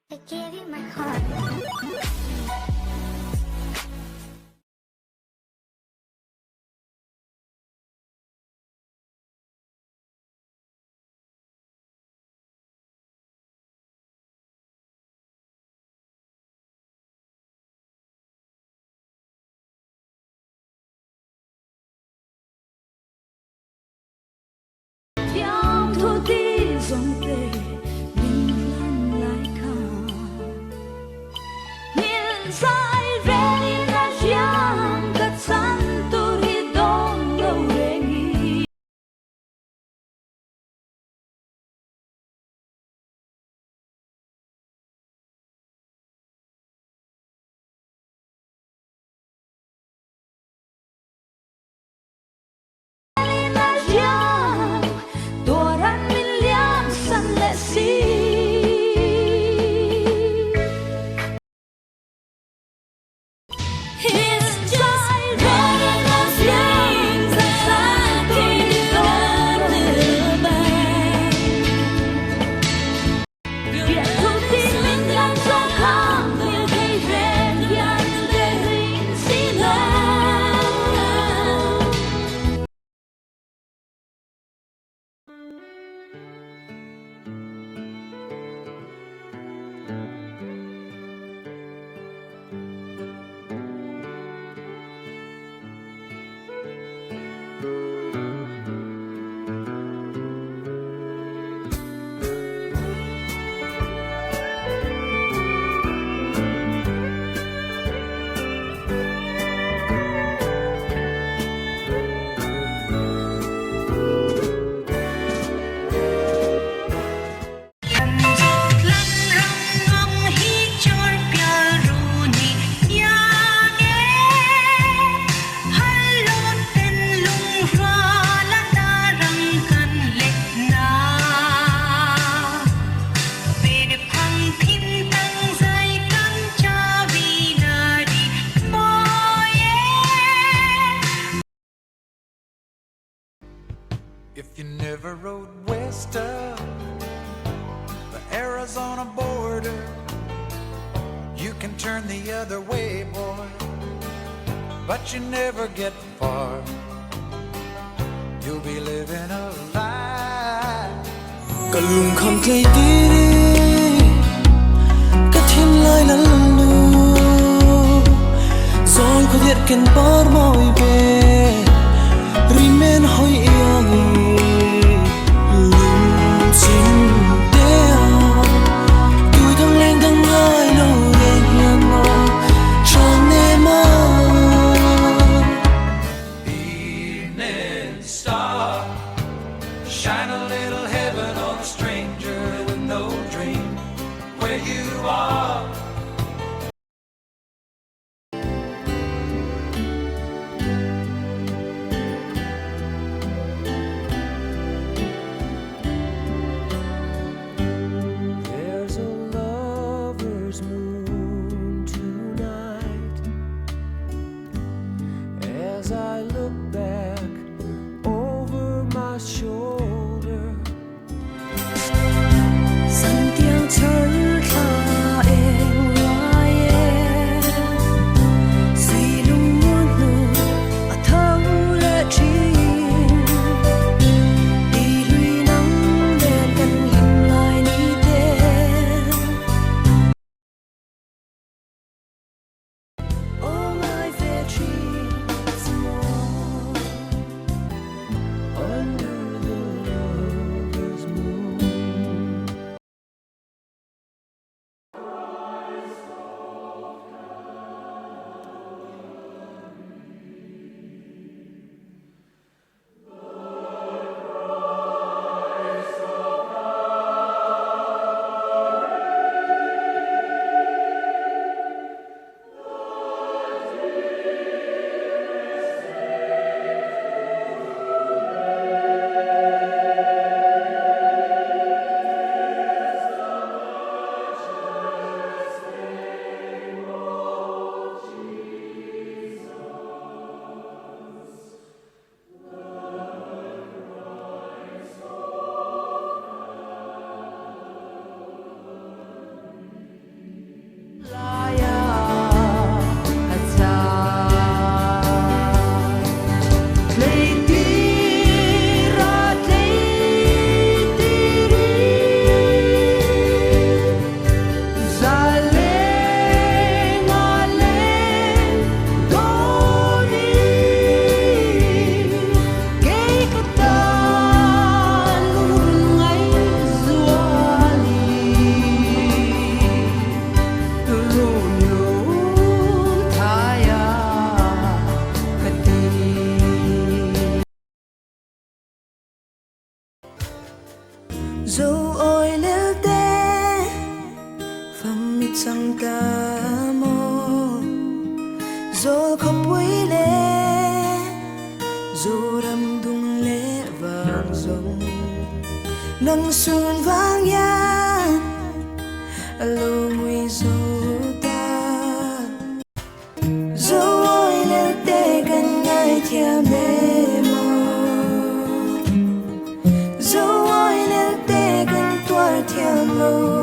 I gave you my heart. Dòng thua đi dòng về mình lần lại khờ nhìn sai rẽ ra giang cất san tu hi đông lâu rengi If you never rode west of the Arizona border, you can turn the other way, boy, but you never get far. You'll be living a lie. Cả lùng không cây tí đi, cả thêm lại là lu. Rồi có thiệt cần bỏ mỏi về, remain hỏi yêu. Shine a little heaven on a stranger with no dream where you are. chẳng ta mò rồi khóc quấy lệ rồi đâm đung lệ vàng rồng nâng xuân vang ya alo nguy dấu ta rồi nếu tê gần ngay theo mê mò rồi nếu tê gần tuột theo lối